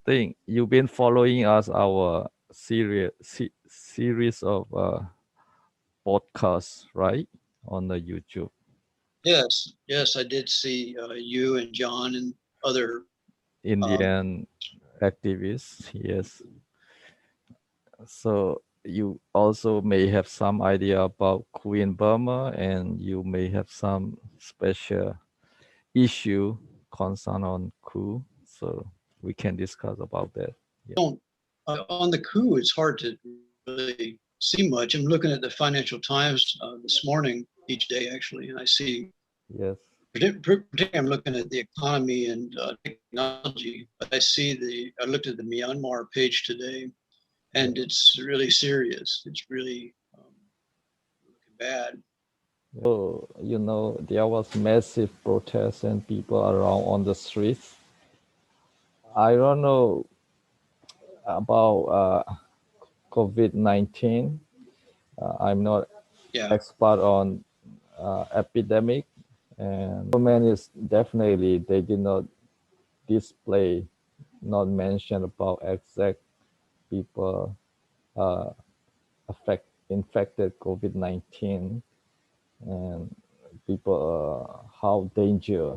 think you've been following us our series of podcasts, right, on the YouTube? Yes, I did see you and John and other. Indian activists, yes. So you also may have some idea about Coup in Burma, and you may have some special issue concern on Coup. So we can discuss about that. Yeah. Don't On the coup, it's hard to really see much. I'm looking at the Financial Times this morning, each day actually, and I see. Yes. Particularly, I'm looking at the economy and technology, but I looked at the Myanmar page today, and it's really serious. It's really looking bad. So, there was massive protests and people around on the streets. I don't know about COVID-19. I'm not Yeah, expert on epidemic, and government is definitely, they did not display, not mention about exact people uh, infected COVID-19, and people how danger,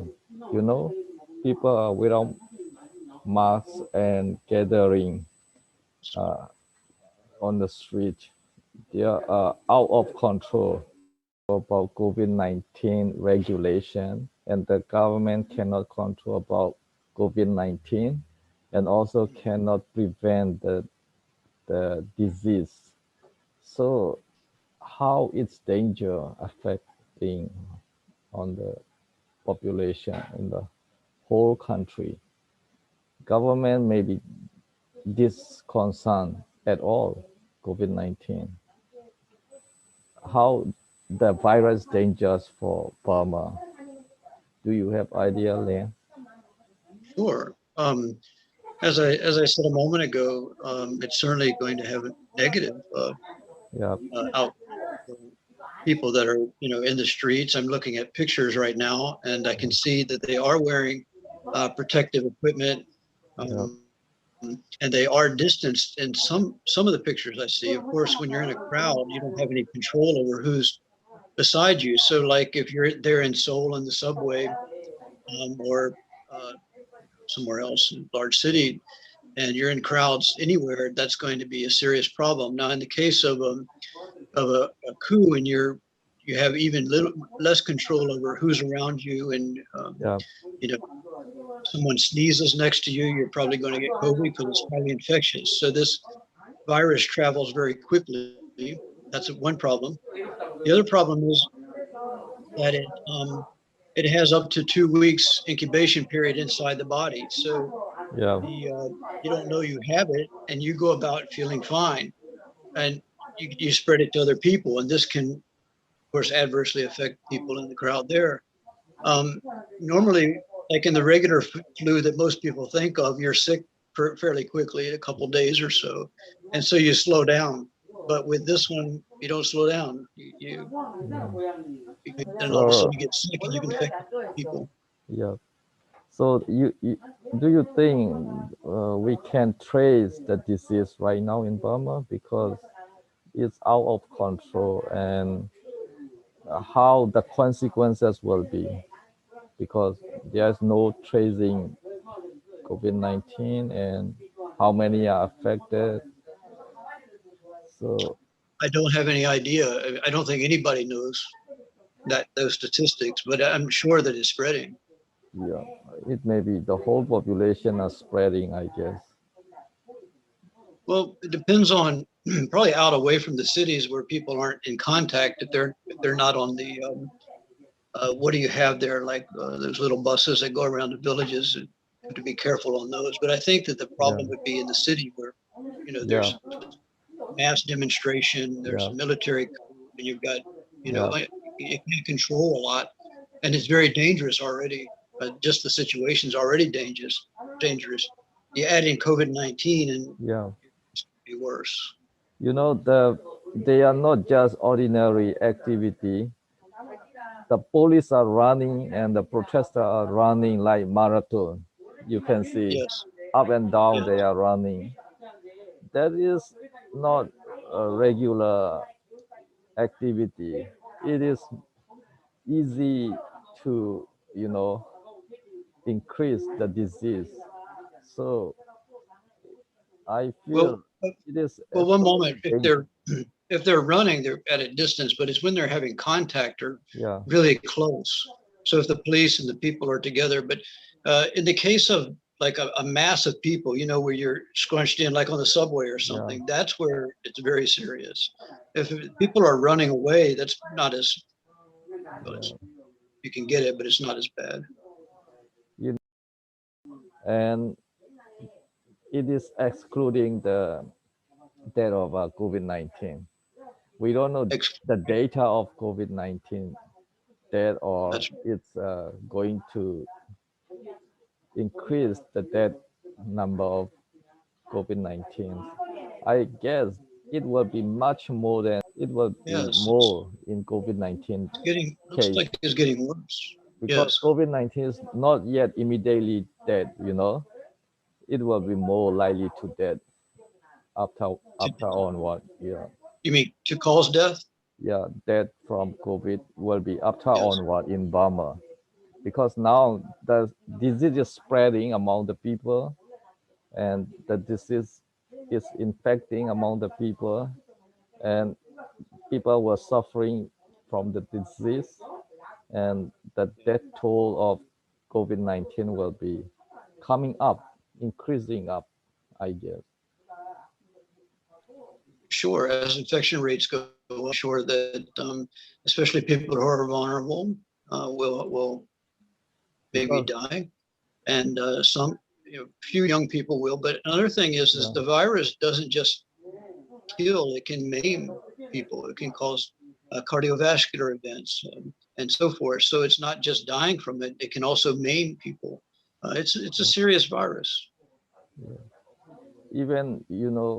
people are without masks and gathering on the street. They are out of control about COVID-19 regulation, and the government cannot control about COVID-19, and also cannot prevent the disease. So how its danger affecting on the population in the whole country? Government may be disconcerned at all COVID-19. How the virus dangerous for Burma? Do you have idea, Lian? sure. As I said a moment ago, it's certainly going to have a negative Yeah, out people that are in the streets. I'm looking at pictures right now, and I can see that they are wearing protective equipment, yeah, and they are distanced in some of the pictures I see. Of course, when you're in a crowd, you don't have any control over who's beside you. So, like if you're there in Seoul in the subway, or somewhere else in a large city, and you're in crowds anywhere, that's going to be a serious problem. Now, in the case of a coup, and you have even little less control over who's around you, and yeah, you know someone sneezes next to you, you're probably going to get COVID because it's highly infectious. So this virus travels very quickly. That's one problem. The other problem is that it has up to 2 weeks incubation period inside the body. So yeah. you don't know you have it, and you go about feeling fine, and you spread it to other people, and this can, of course, adversely affect people in the crowd there. Normally, like in the regular flu that most people think of, you're sick fairly quickly, in a couple of days or so, and so you slow down. But with this one, you don't slow down. Then all of a So sudden you get sick and you can infect people. yeah. So you do you think we can trace the disease right now in Burma because it's out of control, and how the consequences will be because there's no tracing COVID-19 and how many are affected. So I don't have any idea. I don't think anybody knows those statistics, but I'm sure that it's spreading. yeah, it may be the whole population are spreading, I guess. Well, it depends on probably out away from the cities where people aren't in contact. If they're not on the what do you have there, like those little buses that go around the villages? You have to be careful on those. But I think that the Yeah, problem would be in the city where yeah, there's mass demonstration, there's yeah, military, and you've got yeah. you can't control a lot, and it's very dangerous already. Just the situation's already dangerous. Dangerous. You add in COVID-19, and Yeah. it's going to be worse. They are not just ordinary activity. The police are running and the protesters are running like marathon. You can see. Yes. up and down Yeah. they are running. That is not a regular activity. It is easy to, increase the disease. So I Well, feel it is well, one absolutely moment. If dangerous. they're running, they're at a distance, but it's when they're having contact or Yeah, really close. So if the police and the people are together, but in the case of like a mass of people, where you're scrunched in, like on the subway or yeah, something, that's where it's very serious. If people are running away, that's not as well. You can get it, but it's not as bad. you and it is excluding the death of COVID-19. We don't know the data of COVID-19 death or That's it's going to increase the death number of COVID-19. I guess it will be much more than it will be yes. more in COVID-19 It's getting looks case like it's getting worse. because Yes. COVID-19 is not yet immediately dead, it will be more likely to death To, after onward. Yeah. you mean to cause death? Yeah, death from COVID will be after Yes. onward in Burma because now the disease is spreading among the people and the disease is infecting among the people and people were suffering from the disease and the death toll of COVID-19 will be coming up, increasing up, I guess. Sure, as infection rates go up, sure that especially people who are vulnerable will maybe Because, die, and some few young people will. But another thing is yeah, the virus doesn't just kill; it can maim people. It can cause cardiovascular events and so forth. So it's not just dying from it; it can also maim people. It's a serious virus. even,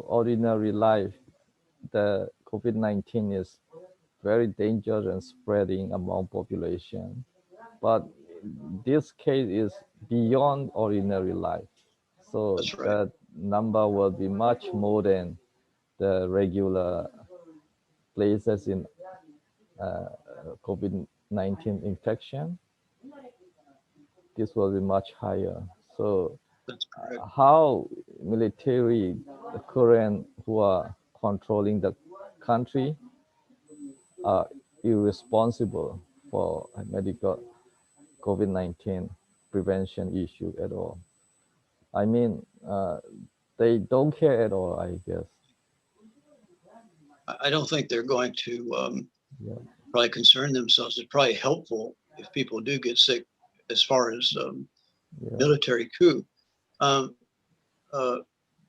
ordinary life, the COVID-19 is very dangerous and spreading among population. But this case is beyond ordinary life. So That's right. the number will be much more than the regular places in COVID-19 infection. This will be much higher. So That's correct. how military, the current who are controlling the country are irresponsible for medical COVID-19 prevention issue at all. I mean, they don't care at all, I guess. I don't think they're going to Yeah, probably concern themselves. It's probably helpful if people do get sick as far as yeah, military coup. Um, uh,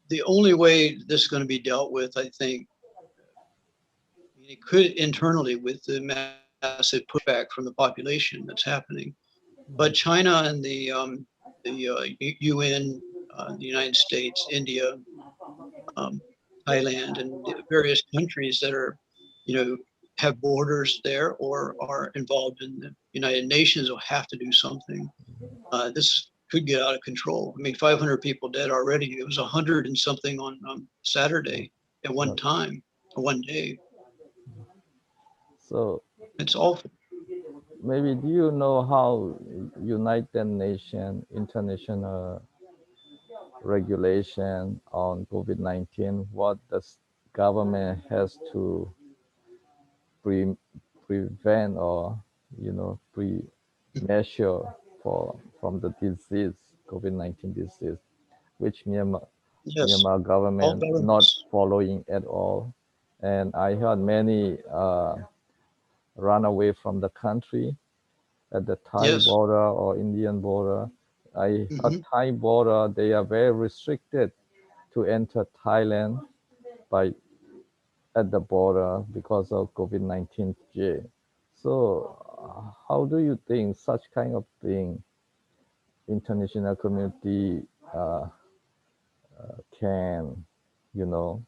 the only way this is going to be dealt with, I think, it could internally with the massive pushback from the population that's happening. But China and the UN, the United States, India, um, Thailand, and various countries that are, you know, have borders there or are involved in the United Nations will have to do something. This could get out of control. I mean, 500 people dead already. It was 100 and something on Saturday at one yeah. time, one day. So It's awful. maybe do you know how United Nations international regulation on COVID-19, what the government has to pre prevent or pre measure for from the disease COVID-19 disease, which Yes, Myanmar all government not governments. following at all, and I heard many run away from the country at the Thai Yes. border or Indian border. I heard Hmm. Thai border they are very restricted to enter Thailand by at the border because of COVID-19 J. So, how do you think such kind of thing international community uh, can, you know,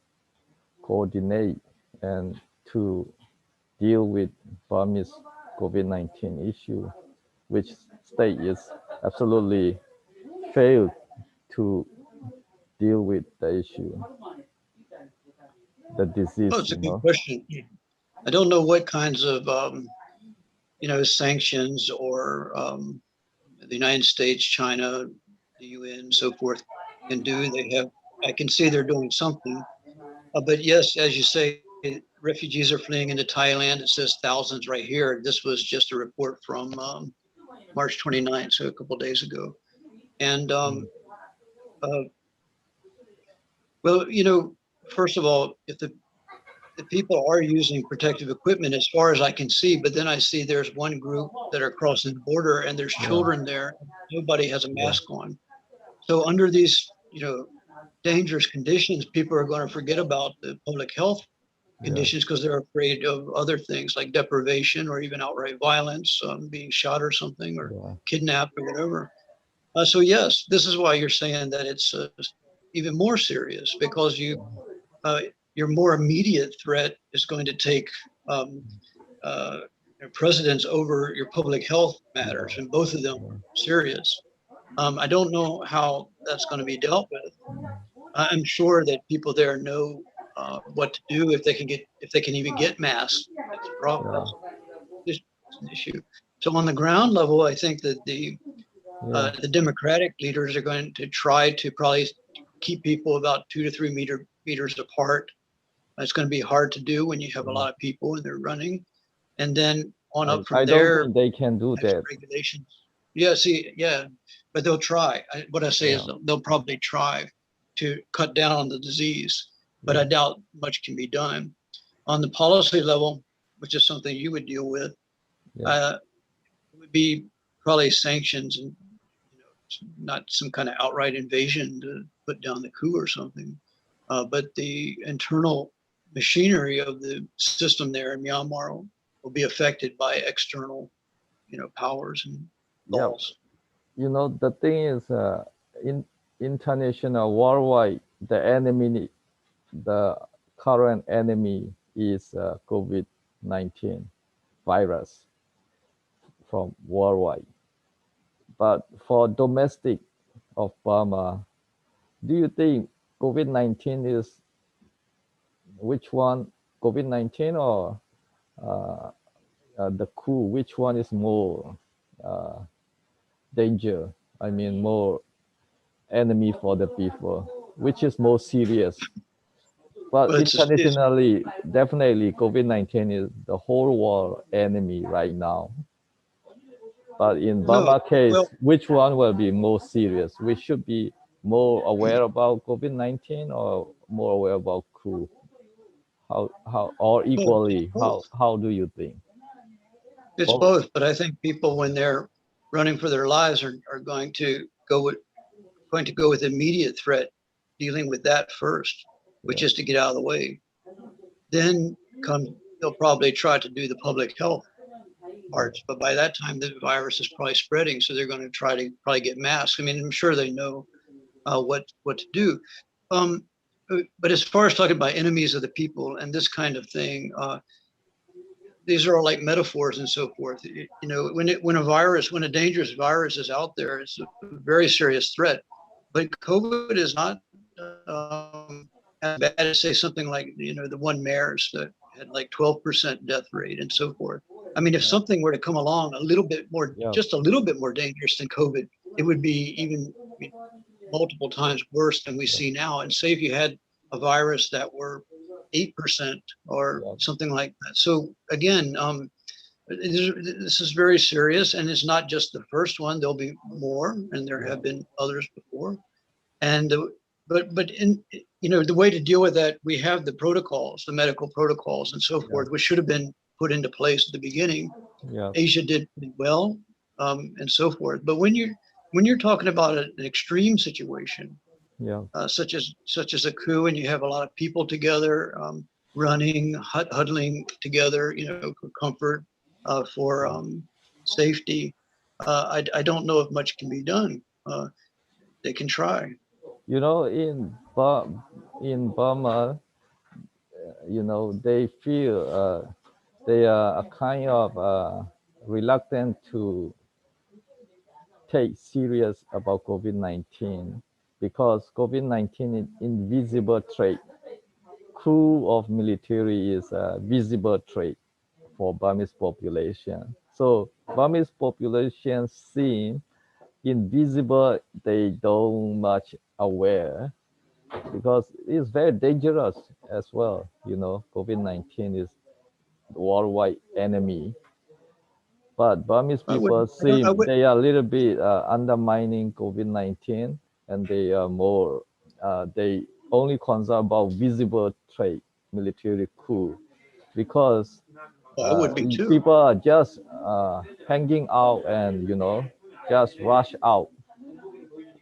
coordinate and to deal with Burmese COVID-19 issue, which state is absolutely failed to deal with the issue, the Oh, disease, it's a you good know? question. I don't know what kinds of sanctions or the United States, China, the UN, so forth can do. I can see they're doing something. But yes, as you say, refugees are fleeing into Thailand. It says thousands right here. This was just a report from March 29th, so a couple of days ago. And uh, well, first of all, if the people are using protective equipment as far as I can see, but then I see there's one group that are crossing the border and there's Yeah, children there. Nobody has a yeah, mask on. So under these, dangerous conditions, people are going to forget about the public health yeah, conditions because they're afraid of other things like deprivation or even outright violence, being shot or something or yeah, kidnapped or whatever. So yes, this is why you're saying that it's even more serious because uh, your more immediate threat is going to take um, uh, precedence over your public health yeah, matters, and both of them are serious. I don't know how that's going to be dealt with. I'm sure that people there know what to do if they can even get masks. That's a problem. yeah, That's an issue. So on the ground level, I think that yeah, the Democratic leaders are going to try to probably keep people about 2 to 3 meters apart. It's going to be hard to do when you have a yeah. lot of people and they're running. And then on up I from don't there, think they can do next that. regulations. Yeah, see, yeah, but they'll try. What I say is Yeah, they'll probably try to cut down on the disease, but yeah, I doubt much can be done. On the policy level, which is something you would deal with, yeah, uh, it would be probably sanctions and not some kind of outright invasion to put down the coup or something, but the internal machinery of the system there in Myanmar will be affected by external, powers and yeah. laws. The thing is, in international worldwide, the current enemy is COVID-19 virus from worldwide. But for domestic of Burma, do you think COVID-19 is which one, COVID-19 or uh, the coup? Which one is more uh, danger? I mean, more enemy for the people, which is more serious. But Well, it's internationally, definitely COVID-19 is the whole world enemy right now. But in no, Burma case, well, which one will be more serious? We should be more aware about COVID-19 or more aware about coup? How, or well, it's equally, both. how do you think? It's Both? both, but I think people when they're running for their lives are going to go with immediate threat, dealing with that first, which Yeah, is to get out of the way. Then they'll probably try to do the public health yeah, parts, but by that time the virus is probably spreading, so they're going to try to probably get masks. I mean, I'm sure they know what to do. Um, but as far as talking about enemies of the people and this kind of thing, these are all like metaphors and so forth. When a dangerous virus is out there, it's a very serious threat. But COVID is not as bad as say something like the one MERS that had like 12% death rate and so forth. I mean, if yeah, something were to come along a little bit more, yeah, just a little bit more dangerous than COVID, it would be even multiple times worse than we yeah, see now. And say if you had a virus that were 8% or yeah, something like that. So again, this is very serious, and it's not just the first one. There'll be more, and there yeah, have been others before. And but in the way to deal with that, we have the protocols, the medical protocols, and so yeah, forth, which should have been put into place at the beginning. yeah, Asia did pretty well, and so forth. But when you're talking about an extreme situation, yeah, such as a coup, and you have a lot of people together, running, huddling together, for comfort, for safety. I don't know if much can be done. They can try. In Burma, they feel they are a kind of reluctant to take serious about COVID-19 because COVID-19 is invisible trait. Coup of military is a visible trait for Burmese population. So Burmese population seem invisible, they don't much aware because it's very dangerous as well. You know, COVID-19 is worldwide enemy. But Burmese I people would, I don't, I seem would, they are a little bit undermining COVID-19, and they are more, they only concern about visible trade, military coup, because well, I would be too. people are just hanging out and, just rush out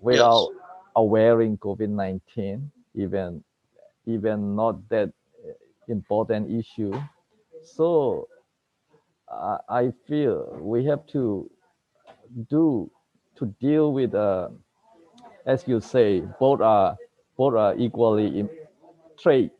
without Yes. awareing COVID-19, even not that important issue. So I feel we have to do to deal with, as you say, both are equally trade,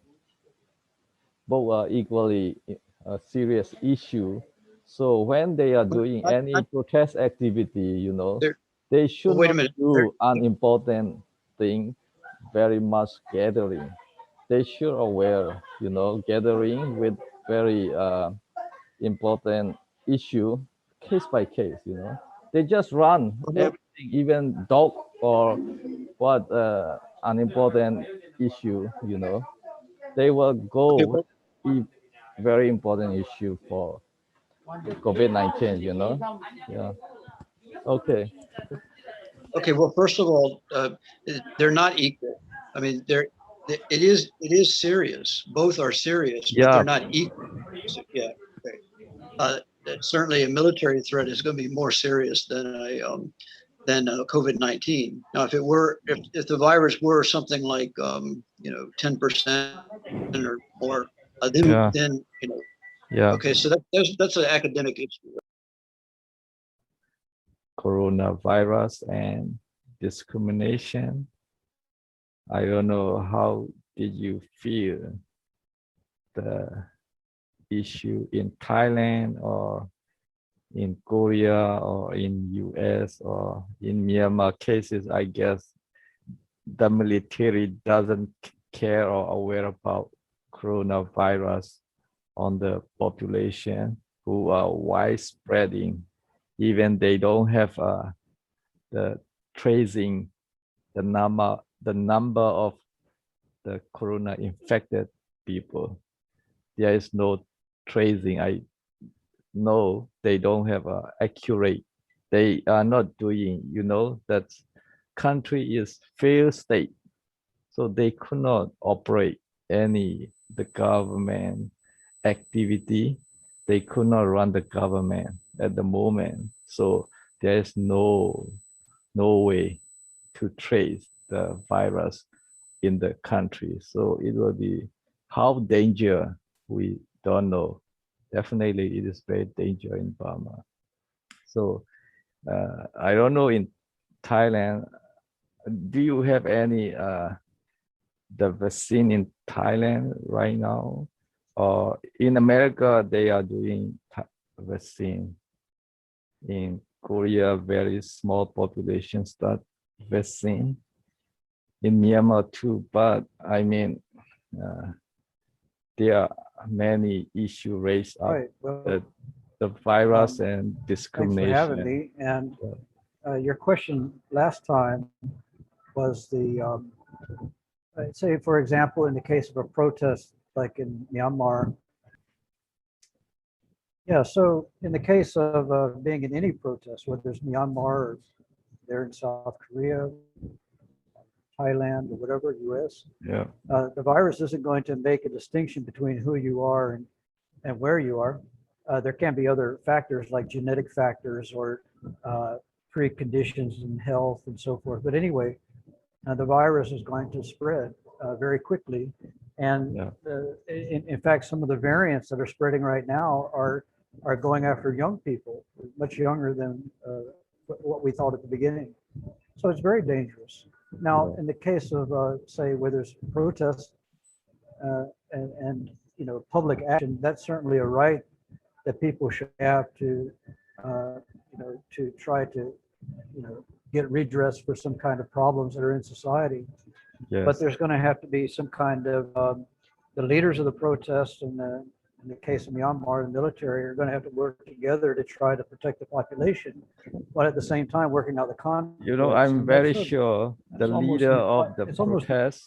both are equally a serious issue. So when they are But doing any protest activity, there, they well, should wait a not minute. There, do unimportant thing, very much gathering. They should aware, gathering with very important issue, case by case. They just run well, everything, even dog or what unimportant issue. They will okay, go well, if very important issue for COVID-19. Yeah. Okay. okay. Well, first of all, they're not equal. I mean, it is serious. Both are serious, but Yeah. they're not equal. So, yeah. Okay. Certainly, a military threat is going to be more serious than COVID-19. Now, if the virus were something like 10% or more, then Yeah. then Yeah. okay, so that's an academic issue. Coronavirus and discrimination. I don't know, how did you feel the issue in Thailand or in Korea or in US or in Myanmar cases? I guess the military doesn't care or aware about coronavirus on the population who are widespreading. Even they don't have the tracing, the number of the corona infected people. There is no tracing. I know they don't have a accurate. They are not doing. That country is failed state, so they could not operate any the government activity. They could not run the government at the moment. So there is no way to trace the virus in the country. So it will be how danger, we don't know. Definitely, it is very dangerous in Burma. So I don't know in Thailand. Do you have any the vaccine in Thailand right now, or in America they are doing vaccine? In Korea, very small population start vaccine. In Myanmar too, but I mean, uh, there are many issues raised up. Right. Well, the virus and thanks for having discrimination. me. And your question last time was say, for example, in the case of a protest like in Myanmar. Yeah, so in the case of being in any protest, whether it's Myanmar or there in South Korea, Thailand, or whatever, US, Yeah. The virus isn't going to make a distinction between who you are and where you are. There can be other factors like genetic factors or preconditions in health and so forth. But anyway, the virus is going to spread very quickly. And Yeah. in fact, some of the variants that are spreading right now are going after young people, much younger than what we thought at the beginning. So it's very dangerous. Now, in the case of, say, where there's protests and public action, that's certainly a right that people should have to, to try to, get redress for some kind of problems that are in society. But Yes. there's going to have to be some kind of, the leaders of the protests in the case of Myanmar, the military are going to have to work together to try to protect the population, but at the same time working out the conflicts. You know, I'm And very that's sure the that's almost leader of the it's almost protest,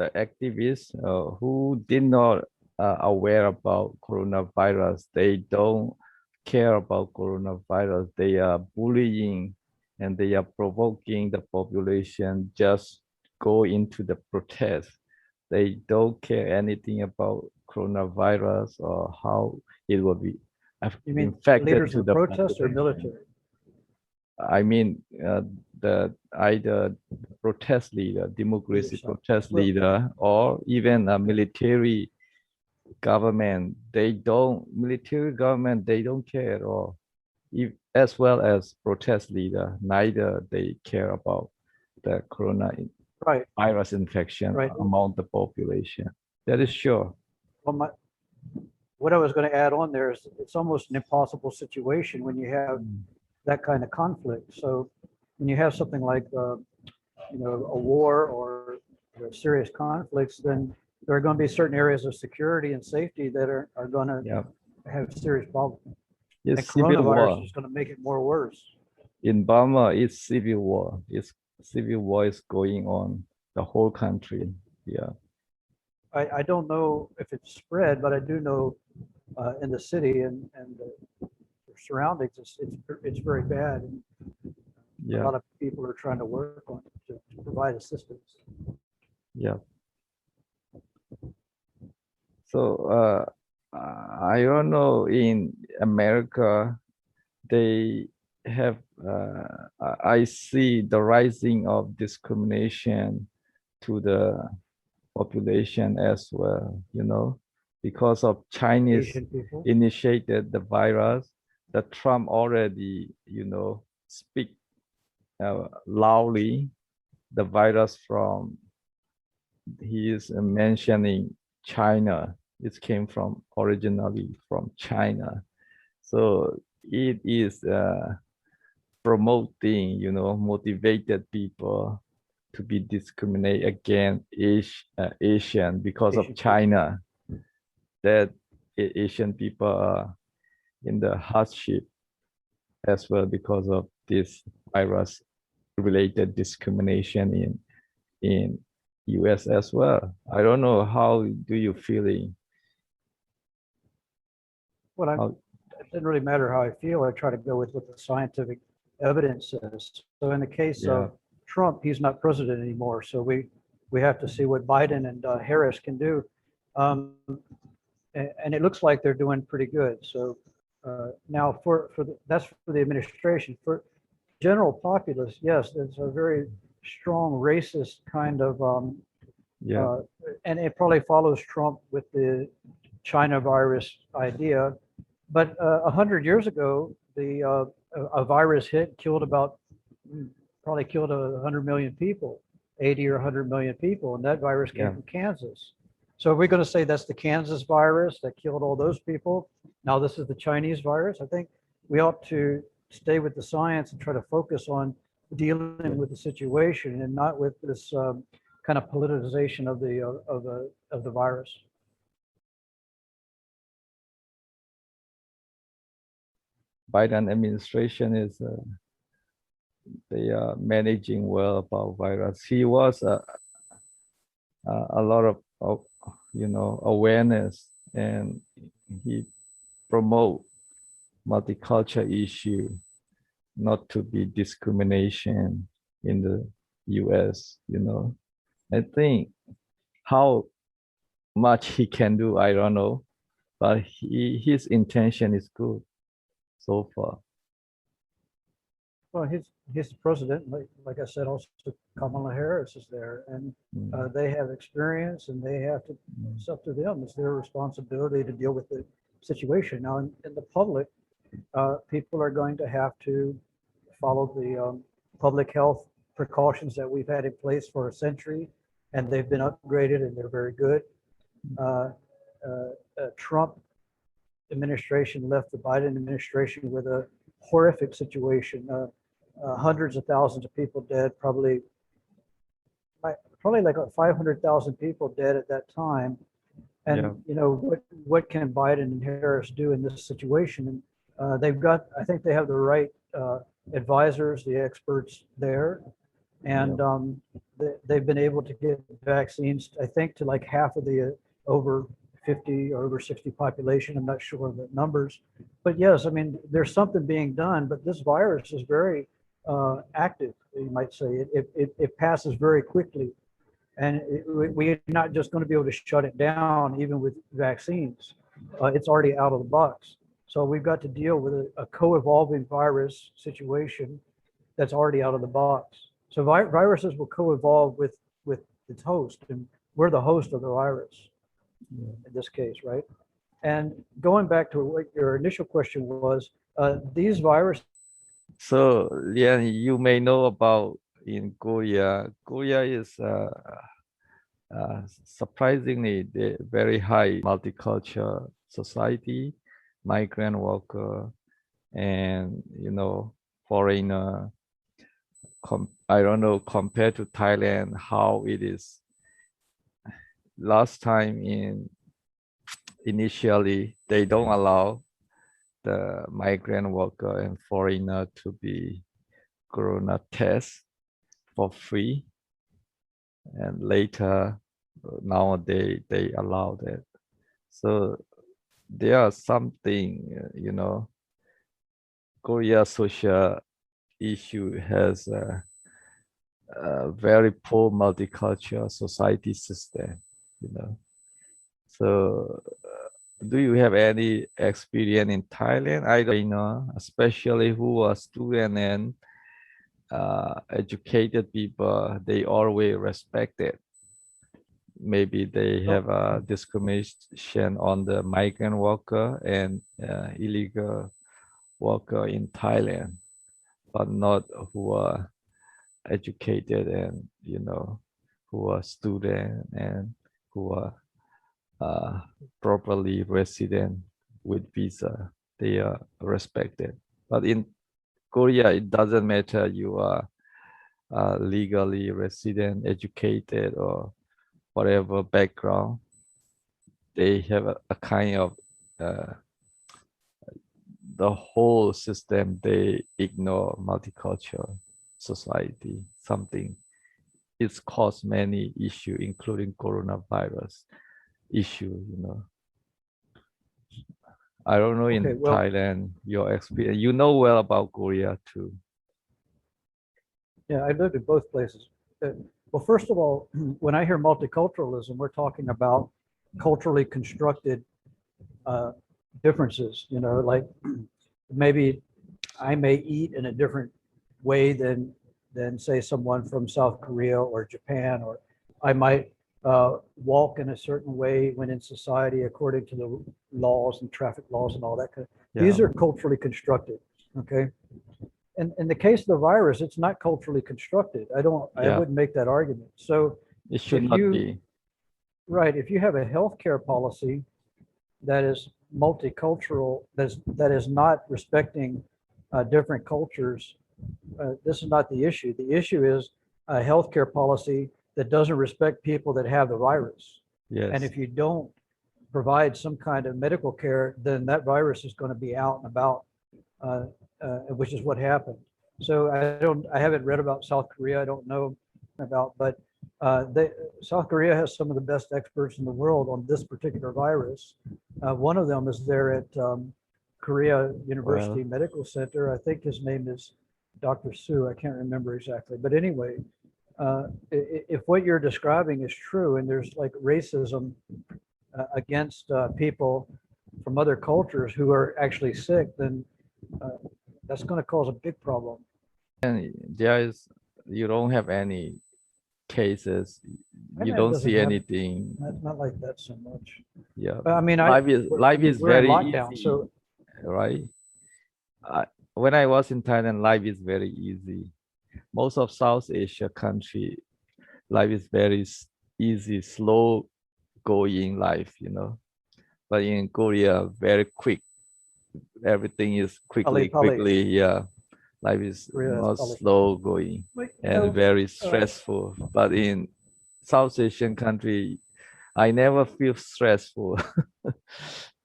the activists who did not aware about coronavirus, they don't care about coronavirus. They are bullying and they are provoking the population just go into the protest. They don't care anything about coronavirus or how it will be you mean infected leaders to of the protests or population. military? I mean, the either protest leader, democracy Either side. protest Well- leader, or even a military government. Military government, they don't care at all. If, as well as protest leader, neither they care about the coronavirus Right. infection Right. among the population. That is sure. Well, what I was going to add on there is it's almost an impossible situation when you have that kind of conflict. So when you have something like, a war or serious conflicts, then there are going to be certain areas of security and safety that are going to Yeah, have serious problems. And it's civil war. coronavirus is going to make it more worse. In Burma, it's civil war. It's civil war is going on the whole country. Yeah. I don't know if it's spread, but I do know in the city and the surroundings, it's very bad. And a Yeah. lot of people are trying to work on it to provide assistance. Yeah. So I don't know, in America, they have I see the rising of discrimination to the population as well, because of Chinese Asian people. initiated the virus. The Trump already, speak loudly the virus from, he is mentioning China. It came from originally from China. So it is promoting, motivated people to be discriminated against Asian because of Asian people. China. That Asian people are in the hardship as well because of this virus related discrimination in US as well. I don't know, how do you feeling? Well, it doesn't really matter how I feel. I try to go with what the scientific evidence says. So in the case of Trump, he's not president anymore. So we have to see what Biden and Harris can do. And it looks like they're doing pretty good. So now that's for the administration. For general populace, yes, there's a very strong racist kind of, and it probably follows Trump with the China virus idea. But 100 years ago, a virus probably killed 100 million people, 80 or 100 million people, and that virus came from Kansas. So are we going to say that's the Kansas virus that killed all those people? Now this is the Chinese virus? I think we ought to stay with the science and try to focus on dealing with the situation and not with this kind of politicization of the virus. Biden administration is they are managing well about virus. He was a lot of awareness, and he promote multicultural issue, not to be discrimination in the US. I think how much he can do, I don't know, but his intention is good so far. Well, he's the president. Like I said, also Kamala Harris is there, and they have experience, and they have to. It's up to them. It's their responsibility to deal with the situation. Now, in the public, people are going to have to follow the public health precautions that we've had in place for a century, and they've been upgraded, and they're very good. Trump administration left the Biden administration with a horrific situation. hundreds of thousands of people dead, probably like 500,000 people dead at that time. And Yeah. you know what can Biden and Harris do in this situation? And I think they have the right advisors, the experts there, and they've been able to get vaccines, I think, to like half of the over 50 or over 60 population. I'm not sure of the numbers, but yes, I mean, there's something being done, but this virus is very active, you might say. It passes very quickly. And we're not just going to be able to shut it down, even with vaccines. It's already out of the box. So we've got to deal with a co-evolving virus situation that's already out of the box. So viruses will co-evolve with its host, and we're the host of the virus in this case, right? And going back to what your initial question was, these viruses. So yeah, you may know about in Korea. Korea is surprisingly the very high multicultural society, migrant worker, and foreigner. I don't know, compared to Thailand, how it is. Last time initially they don't allow the migrant worker and foreigner to be corona test for free, and later nowadays they allow that. So there are something, Korea social issue has a very poor multicultural society system, So do you have any experience in Thailand? I don't know, especially who are student and educated people, they always respect it. Maybe they have a discrimination on the migrant worker and illegal worker in Thailand, but not who are educated and who are student and who are properly resident with visa. They are respected. But in Korea, it doesn't matter you are legally resident, educated, or whatever background. They have a kind of the whole system. They ignore multicultural society. Something it's caused many issues, including coronavirus issue. I don't know in Thailand your experience. You know well about Korea too. Yeah, I lived in both places. Well, first of all, when I hear multiculturalism, we're talking about culturally constructed differences. Like maybe I may eat in a different way than say someone from South Korea or Japan, or I might walk in a certain way when in society according to the laws and traffic laws and all that kind of. Yeah. These are culturally constructed. Okay. And in the case of the virus, it's not culturally constructed. I wouldn't make that argument. So it should not be. Right. If you have a healthcare policy that is multicultural, that is not respecting different cultures, this is not the issue. The issue is a healthcare policy that doesn't respect people that have the virus. Yes. And if you don't provide some kind of medical care, then that virus is going to be out and about, which is what happened. So I haven't read about South Korea. I don't know about, but South Korea has some of the best experts in the world on this particular virus. One of them is there at Korea University Medical Center. I think his name is Dr. Su. I can't remember exactly, but anyway, if what you're describing is true, and there's like racism against people from other cultures who are actually sick, then that's going to cause a big problem. And you don't have any cases. You don't see anything. Not like that so much. Yeah. I mean, life is very lockdown, easy, so right? When I was in Thailand, life is very easy. Most of South Asia country, life is very easy, slow going life, But in Korea, very quick. Everything is quickly. Yeah. Life is Korea is not probably. slow going But, and very stressful. But in South Asian country, I never feel stressful.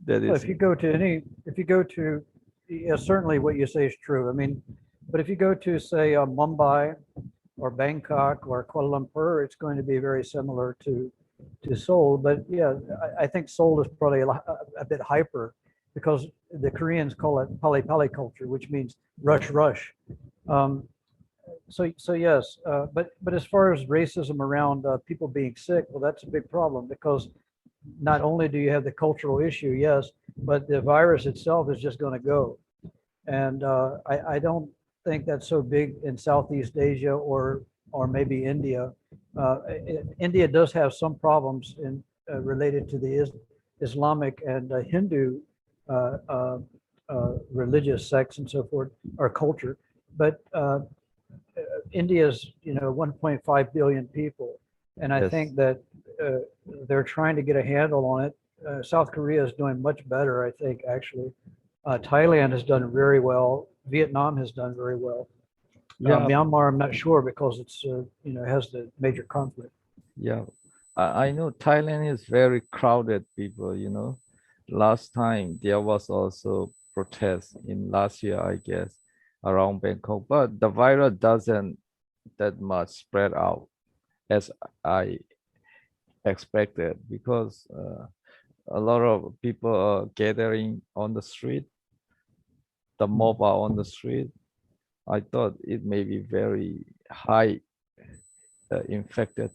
That well, is, if you go to any, if you go to, yeah, certainly what you say is true. I mean, but if you go to, say, Mumbai or Bangkok or Kuala Lumpur, it's going to be very similar to Seoul. But yeah, I think Seoul is probably a bit hyper because the Koreans call it pali pali culture, which means rush rush. Um, so yes, but as far as racism around people being sick, well, that's a big problem because not only do you have the cultural issue, yes, but the virus itself is just going to go. And I don't think that's so big in Southeast Asia or maybe India. India does have some problems in related to the Islamic and Hindu uh, uh, religious sects and so forth, or culture. But India's 1.5 billion people, and I yes, think that uh, they're trying to get a handle on it. South Korea is doing much better, I think, actually. Thailand has done very well. Vietnam has done very well. yeah, Myanmar, I'm not sure because it's has the major conflict. yeah. I know Thailand is very crowded people, Last time there was also protest in last year, I guess, around Bangkok, but the virus doesn't that much spread out as I expected because a lot of people are gathering on the street, the mob are on the street. I thought it may be very high infected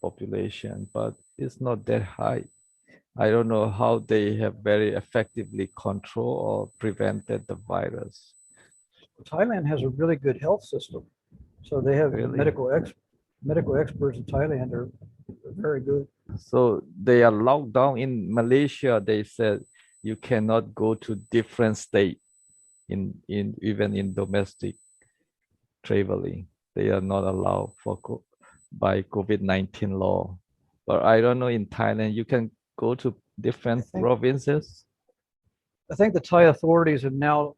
population, but it's not that high. I don't know how they have very effectively controlled or prevented the virus. Thailand has a really good health system, so they have Really? medical experts in Thailand are very good. So they are locked down in Malaysia. They said you cannot go to different state in even in domestic traveling. They are not allowed by COVID-19 law. But I don't know in Thailand, you can go to I different think provinces. I think the Thai authorities have now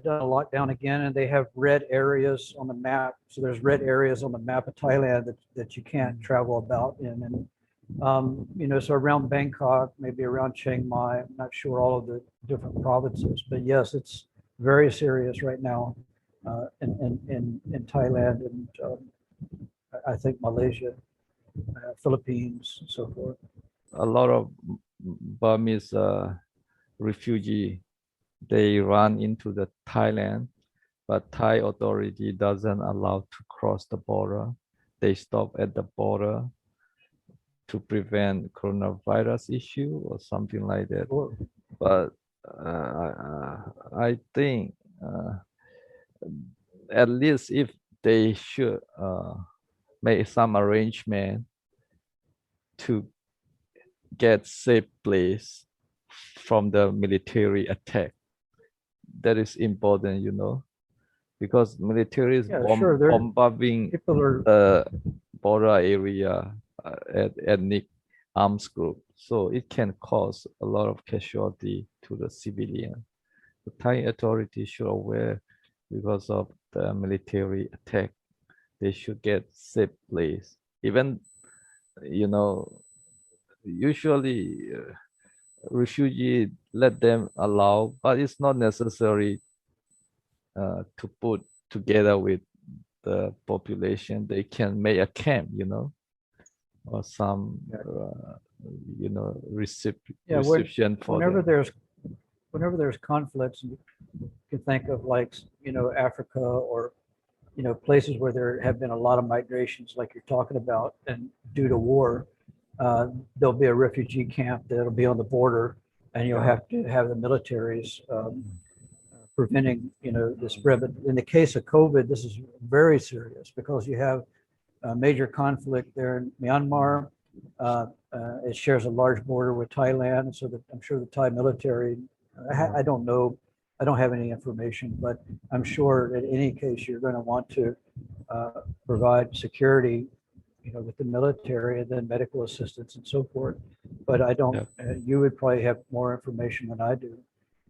done a lockdown again, and they have red areas on the map. So there's red areas on the map of Thailand that you can't travel about in. And so around Bangkok, maybe around Chiang Mai, I'm not sure all of the different provinces, but yes, it's very serious right now in Thailand and I think Malaysia, Philippines, and so forth. A lot of Burmese refugee, they run into the Thailand, but Thai authority doesn't allow to cross the border. They stop at the border to prevent coronavirus issue or something like that. Sure. But I think at least if they should make some arrangement to get safe place from the military attack. That is important, because military is Yeah, sure. bombarding People are border area at ethnic arms group. So it can cause a lot of casualty to the civilian. The Thai authorities should aware because of the military attack. They should get safe place. Even, usually refugee let them allow, but it's not necessary to put together with the population. They can make a camp, or some, yeah. reception for Whenever them. there's conflicts, you can think of like Africa or places where there have been a lot of migrations, like you're talking about, and due to war, there'll be a refugee camp that'll be on the border, and you'll have to have the militaries preventing the spread. But in the case of COVID, this is very serious because you have a major conflict there in Myanmar. It shares a large border with Thailand, so that I'm sure the Thai military. I don't know. I don't have any information, but I'm sure in any case you're going to want to provide security, with the military and then medical assistance and so forth. But I don't. Yeah, You would probably have more information than I do.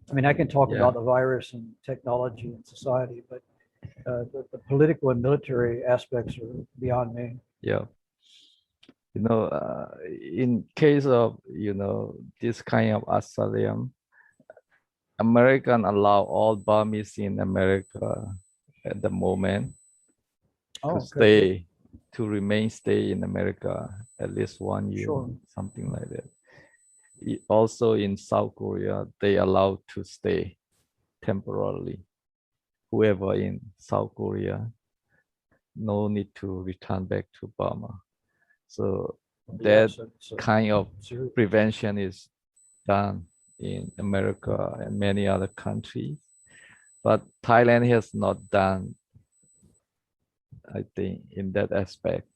I mean, I can talk yeah, about the virus and technology and society, but The political and military aspects are beyond me. Yeah. In case of, this kind of asylum, American allow all Burmese in America at the moment Oh, to okay. stay in America at least 1 year, Sure. something like that. Also in South Korea, they allow to stay temporarily. Whoever in South Korea, no need to return back to Burma. So Yeah, that so kind of serious. prevention is done in America and many other countries. But Thailand has not done, I think, in that aspect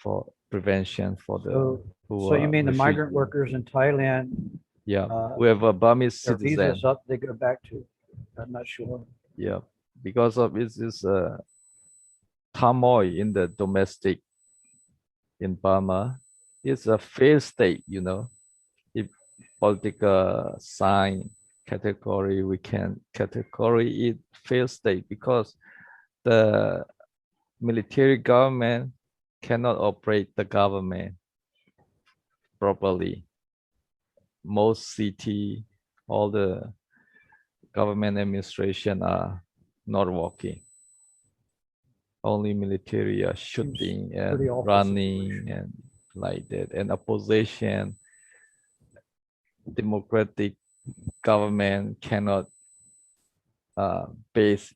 for prevention for the So, who so you are mean the migrant refugees. workers in Thailand, Yeah, uh, whoever Burmese their visa's citizen. up, they go back to? I'm not sure. Yeah, because of this turmoil in the domestic in Burma, it's a failed state. If political sign category, we can category it failed state because the military government cannot operate the government properly. Most city, all the government administration are not working. Only military are Seems shooting pretty and awful running situation. and like that. And opposition, democratic government cannot base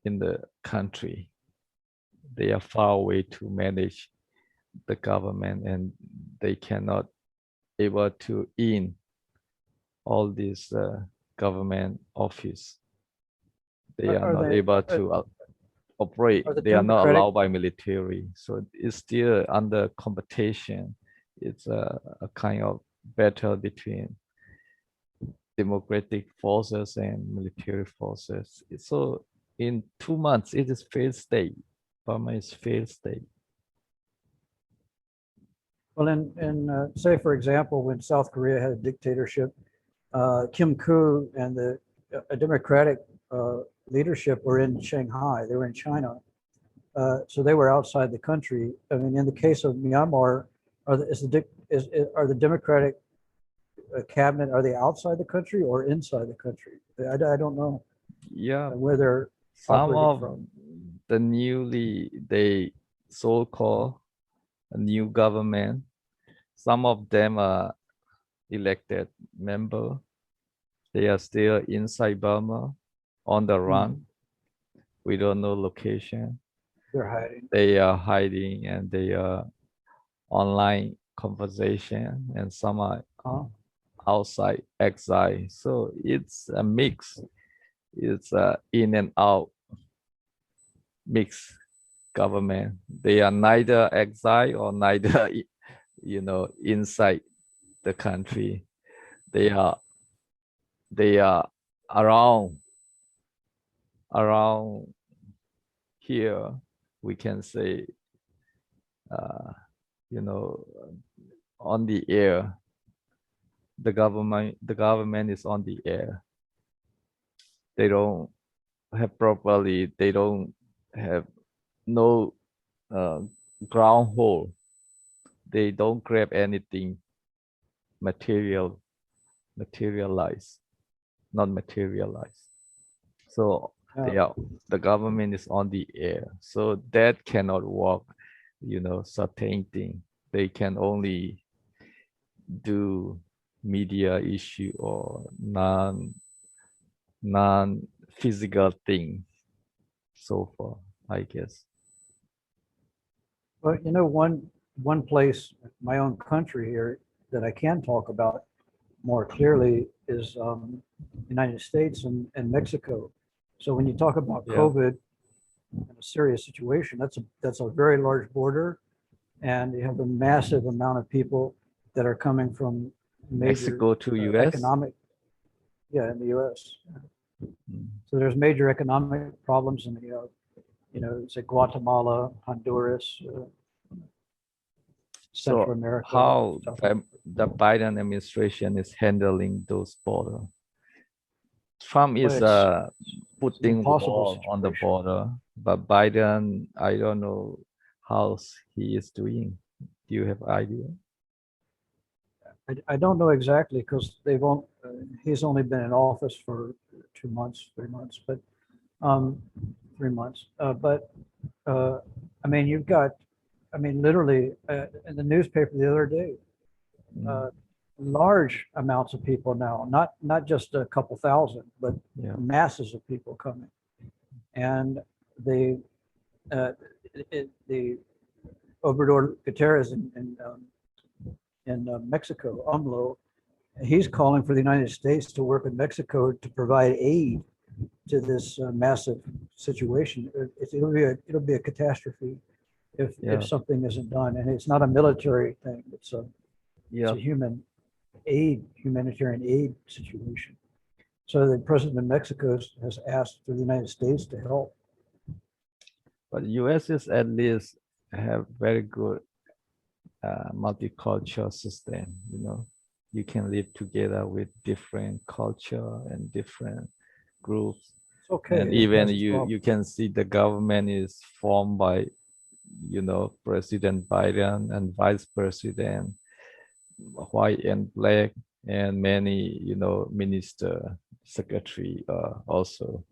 in the country. They are far away to manage the government, and they cannot able to in all these government office. They are Are not they, able to operate. are the They are not Democratic, allowed by military. So it's still under competition. It's a kind of battle between democratic forces and military forces. So in 2 months, it is failed state. Burma is failed state. well, say, for example, when South Korea had a dictatorship, Kim Coup and the Democratic leadership were in Shanghai. They were in China. So they were outside the country. I mean, in the case of Myanmar, are the Democratic cabinet, are they outside the country or inside the country? I don't know Yeah, where they're some operating of from. the they so-called a new government, some of them are elected member. They are still inside Burma on the run. We don't know location. They're hiding. They are hiding and they are online conversation, and some are outside exile. So it's a mix. It's a in and out mix government. They are neither exile or neither inside the country. They are around here, we can say, you know on the air. The government is on the air. They don't they don't have no ground hold. They don't grab anything materialize, not materialize. So the government is on the air. So that cannot work, certain thing. They can only do media issue or non-physical thing so far, I guess. But one place, my own country here, that I can talk about more clearly is United States and Mexico. So when you talk about COVID and a serious situation, that's a very large border, and you have a massive amount of people that are coming from major Mexico to US. economic, in the U.S. So there's major economic problems in say Guatemala, Honduras, Central So America. how the Biden administration is handling those borders? Trump Well, is it's putting impossible wall on the situation. border, but Biden, I don't know how he is doing. Do you have idea? I don't know exactly because he's only been in office for 2 months, 3 months, but 3 months. I mean, you've got, I mean, literally in the newspaper the other day, Mm, large amounts of people now, not just a couple thousand, but yeah, masses of people coming. And the the Obrador Gutierrez in Mexico, AMLO, he's calling for the United States to work with Mexico to provide aid to this massive situation. It'll be a catastrophe yeah, if something isn't done, and it's not a military thing. It's yeah. a humanitarian aid situation. So the president of Mexico has asked for the United States to help. But U.S. is at least have very good multicultural system. You know, you can live together with different culture and different groups. It's okay. And It even has its you problems. can see the government is formed by, you know, President Biden and Vice President, white and black, and many, you know, minister, secretary, also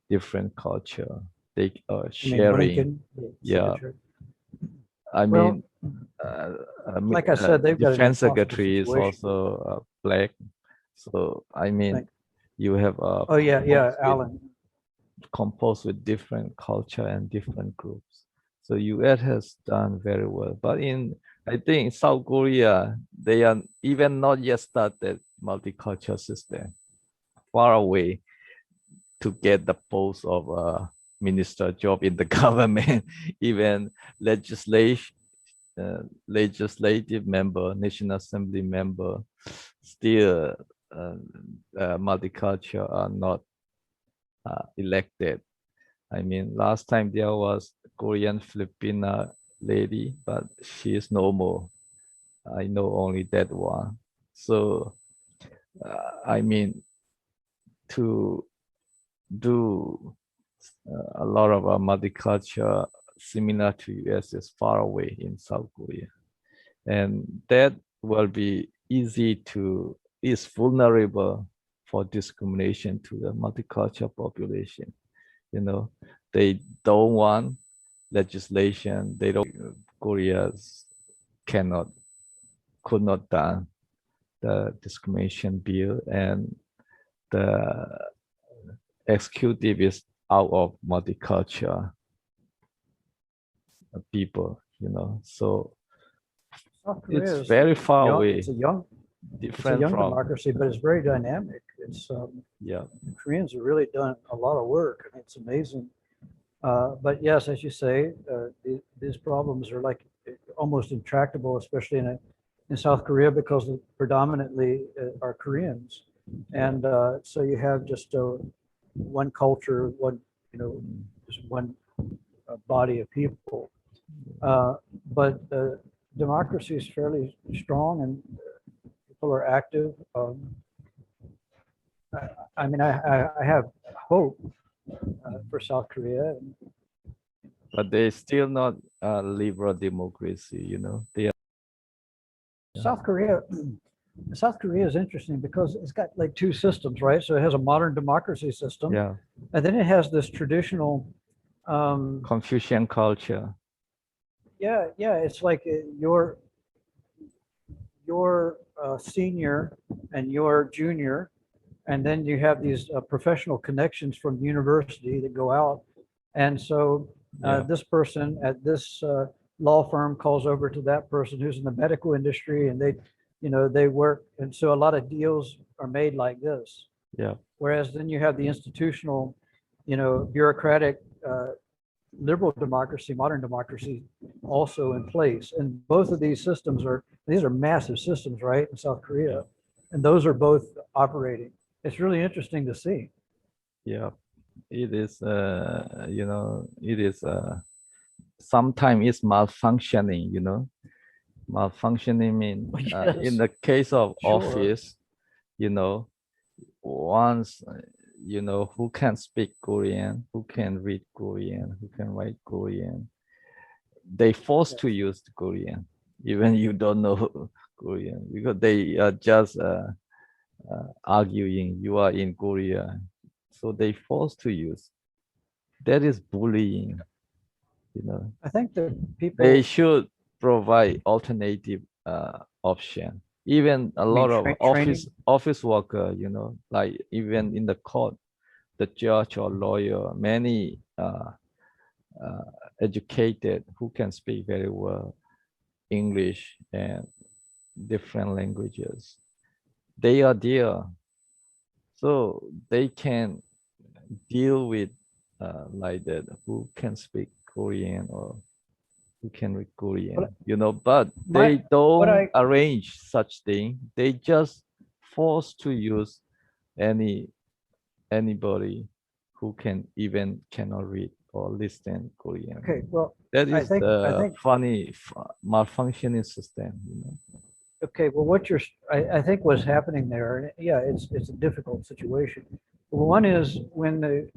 different culture. They are I mean, sharing. Blinken, the Yeah, secretary. I Well, mean, like I said, they've got an defense impossible secretary is situation. also black. So I mean, Think. you have Oh yeah, Alan. composed with different culture and different groups. So US has done very well. But I think South Korea, they are even not yet started multicultural system, far away to get the post of a minister job in the government, even legislation, legislative member, National Assembly member, still multicultural are not elected. I mean, last time there was a Korean Filipina lady, but she is no more. I know only that one. So, I mean, to do a lot of multicultural similar to US is far away in South Korea. And that will be is vulnerable for discrimination to the multicultural population. You know, they don't want legislation. They don't. Korea's could not done the discrimination bill, and the executive is out of multicultural people. You know, so South Korea it's is very far young. away, It's a different from democracy, but it's very dynamic. yeah. The Koreans have really done a lot of work. I mean, it's amazing. But yes, as you say, these problems are like almost intractable, especially in South Korea, because predominantly are Koreans, and so you have just one culture, just one body of people. But democracy is fairly strong, and people are active. I mean, I have hope for South Korea. But they still not liberal democracy. You know, they are. South Korea, South Korea is interesting because it's got like two systems, right? So it has a modern democracy system, Yeah, and then it has this traditional. Confucian culture. Yeah, it's like your senior and your junior, and then you have these professional connections from university that go out, and so Yeah, this person at this law firm calls over to that person who's in the medical industry, and they work, and so a lot of deals are made like this. yeah, Whereas then you have the institutional, bureaucratic liberal democracy, modern democracy also in place. And both of these these are massive systems, right, in South Korea. Yeah. And those are both operating. It's really interesting to see. yeah. It is. It is. Sometimes it's malfunctioning. You know, malfunctioning mean in Yes, the case of sure. office, you know, once you know, who can speak Korean, who can read Korean, who can write Korean, they forced to use the Korean, even you don't know Korean, because they are just arguing you are in Korea, so they forced to use. That is bullying, you know. I think that They people, should provide alternative option. Even a I mean, lot of training. office worker, you know, like even in the court, the judge or lawyer, many educated who can speak very well English and different languages. They are there, so they can deal with like that. Who can speak Korean or who can read But Korean, you know? But my, they what don't I, arrange such thing. They just force to use anybody who can even cannot read or listen Korean. okay, well, That I is think, I the think, funny malfunctioning system, you know. okay, well, I think what's happening there, and yeah, it's a difficult situation. One is when the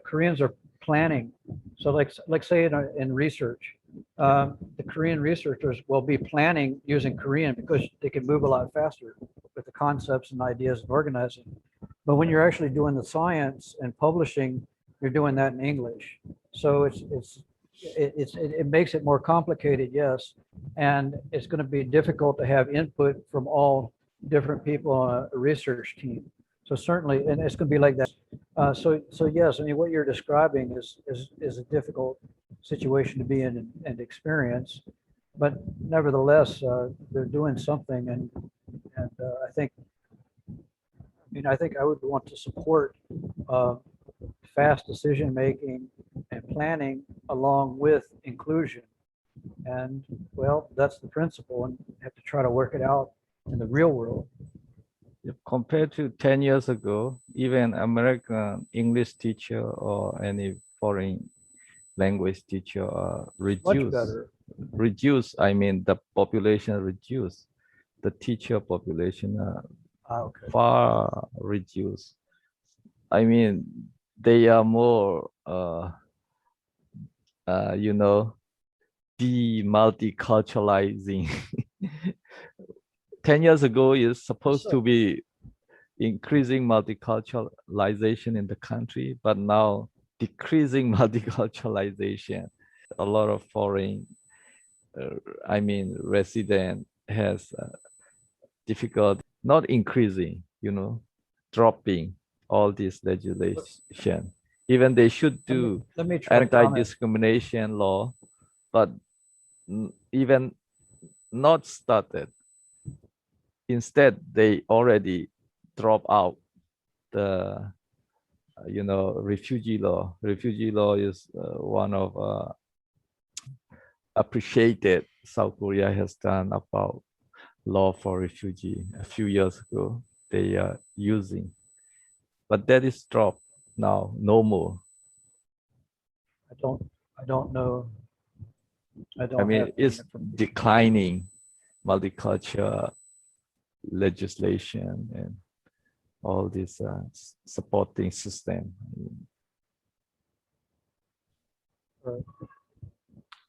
Koreans are planning, so like say in research, the Korean researchers will be planning using Korean because they can move a lot faster with the concepts and ideas and organizing. But when you're actually doing the science and publishing, you're doing that in English. So it makes it more complicated, yes, and it's going to be difficult to have input from all different people on a research team. So certainly, and it's going to be like that. So yes, I mean what you're describing is a difficult situation to be in and experience, but nevertheless, they're doing something, and I think, I mean, I think I would want to support uh, fast decision making and planning along with inclusion. And well, that's the principle, and you have to try to work it out in the real world. Compared to 10 years ago, even American English teacher or any foreign language teacher Much better. reduce, I mean, the population reduce, the teacher population Okay. far reduced. I mean, they are more, you know, multiculturalizing. 10 years ago is supposed to So, be increasing multiculturalization in the country, but now decreasing multiculturalization. A lot of foreign, I mean, resident has difficult, not increasing, you know, dropping all this legislation. Even they should do let me try to comment. anti-discrimination law, but even not started. Instead, they already drop out the, you know, refugee law. Refugee law is one of appreciated South Korea has done about law for refugee a few years ago. They are using, but that is dropped now, no more. I don't know. I I don't mean, have any it's information. declining multicultural legislation and all this supporting system.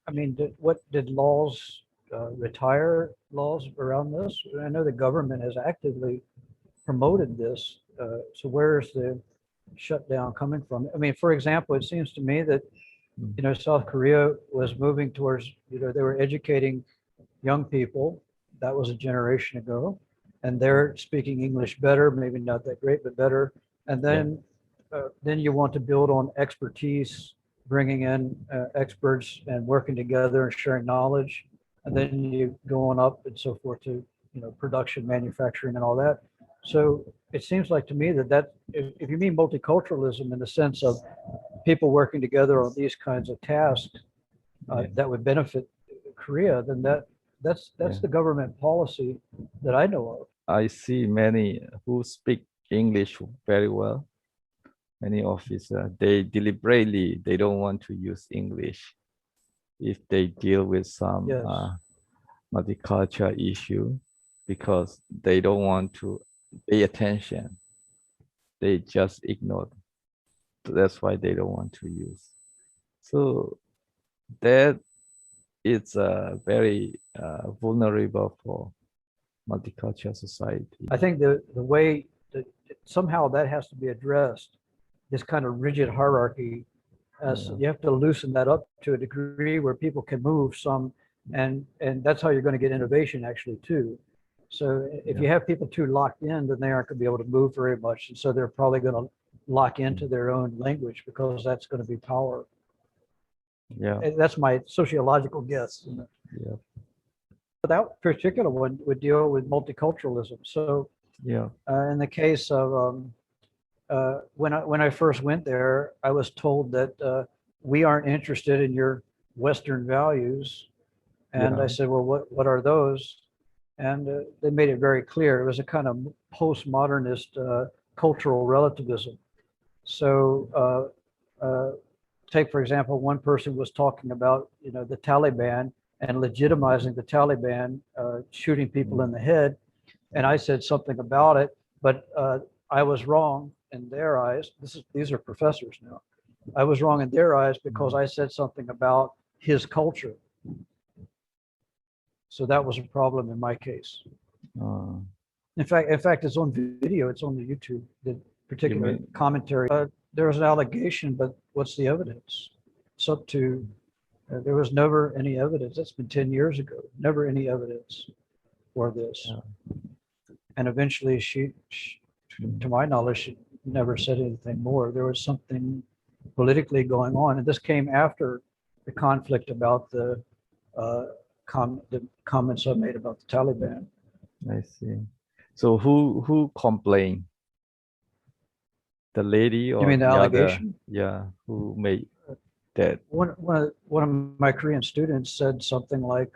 I mean, what did laws retire laws around this? I know the government has actively promoted this. So where's the shutdown coming from? I mean, for example, it seems to me that South Korea was moving towards, they were educating young people. That was a generation ago, and they're speaking English better, maybe not that great, but better. And then you want to build on expertise, bringing in experts and working together and sharing knowledge, and then you going up and so forth to production, manufacturing, and all that. So it seems like to me that if you mean multiculturalism in the sense of people working together on these kinds of tasks that would benefit Korea, then that's the government policy that I know of. I see many who speak English very well. Many officers, they deliberately, they don't want to use English if they deal with some Yes. multicultural issue, because they don't want to pay attention they just ignore. That's why they don't want to use. So that it's very vulnerable for multicultural society. I think the way that somehow that has to be addressed, this kind of rigid hierarchy, you have to loosen that up to a degree where people can move some, and that's how you're going to get innovation actually too. So if you have people too locked in, then they aren't going to be able to move very much, and so they're probably going to lock into their own language because that's going to be power. Yeah, And that's my sociological guess. yeah, That particular one would deal with multiculturalism. So yeah, in the case of when I first went there, I was told that we aren't interested in your Western values, and Yeah. I said, well, what are those? And they made it very clear. It was a kind of postmodernist cultural relativism. So take, for example, one person was talking about, the Taliban and legitimizing the Taliban shooting people in the head. And I said something about it, but I was wrong in their eyes. These are professors now. I was wrong in their eyes because I said something about his culture. So that was a problem in my case. In fact, it's on video. It's on the YouTube. The particular commentary. There was an allegation, but what's the evidence? It's up to. There was never any evidence. That's been 10 years ago. Never any evidence for this. And eventually, she, to my knowledge, she never said anything more. There was something politically going on, and this came after the conflict about the comments I made about the Taliban. I see. So who complained? The lady or You mean the allegation? Yeah, who made that? One of my Korean students said something like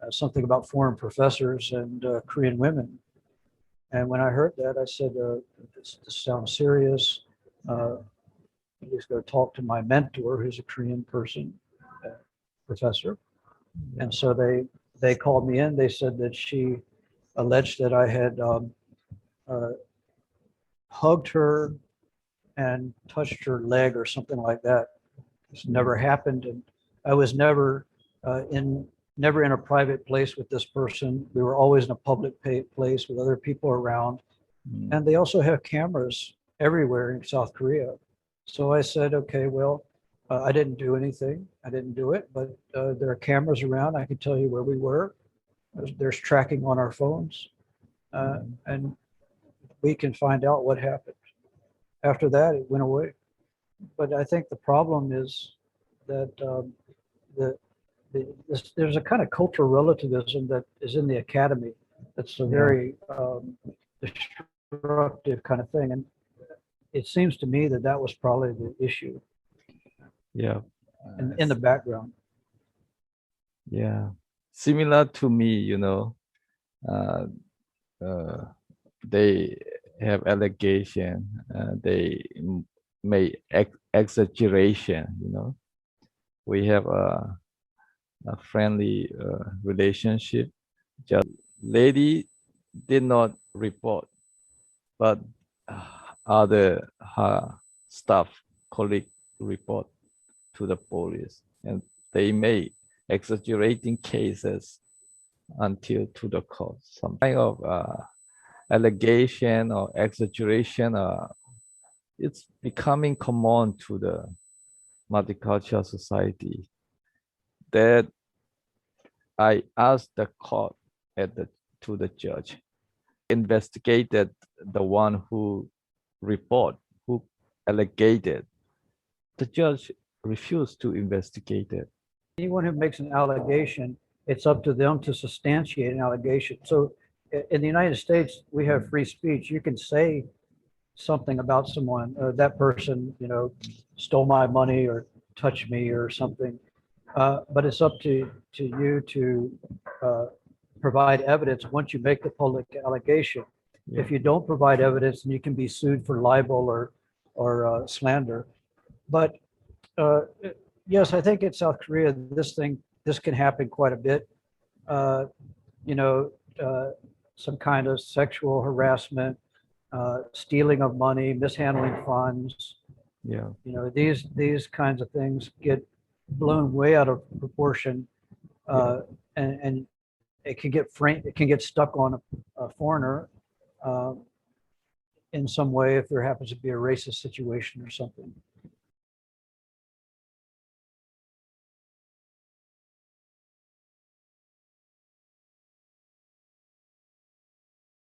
something about foreign professors and Korean women. And when I heard that, I said, this sounds serious. Please go talk to my mentor, who's a Korean person, professor. And so they called me in. They said that she alleged that I had hugged her and touched her leg or something like that. This never happened, and I was never in a private place with this person. We were always in a public place with other people around, and they also have cameras everywhere in South Korea. So I said, okay, well, I didn't do anything. I didn't do it, but there are cameras around. I can tell you where we were. There's tracking on our phones, and we can find out what happened. After that, it went away. But I think the problem is that there's a kind of cultural relativism that is in the academy. That's a very destructive kind of thing. And it seems to me that was probably the issue. Yeah. In the background. Yeah. Similar to me, they have allegation, they make exaggeration, We have a friendly relationship. Just lady did not report, but other her staff colleague report to the police, and they made exaggerating cases until to the court. Some kind of allegation or exaggeration, it's becoming common to the multicultural society. That I asked the court to the judge, investigated the one who allegated. The judge refused to investigate it. Anyone who makes an allegation, it's up to them to substantiate an allegation. So in the United States, we have free speech. You can say something about someone, that person, stole my money or touched me or something. But it's up to you to provide evidence once you make the public allegation. Yeah. If you don't provide evidence, then you can be sued for libel or slander. But yes, I think in South Korea, this can happen quite a bit. Some kind of sexual harassment, stealing of money, mishandling funds. Yeah. You know, these kinds of things get blown way out of proportion, and it can get it can get stuck on a foreigner uh, in some way if there happens to be a racist situation or something.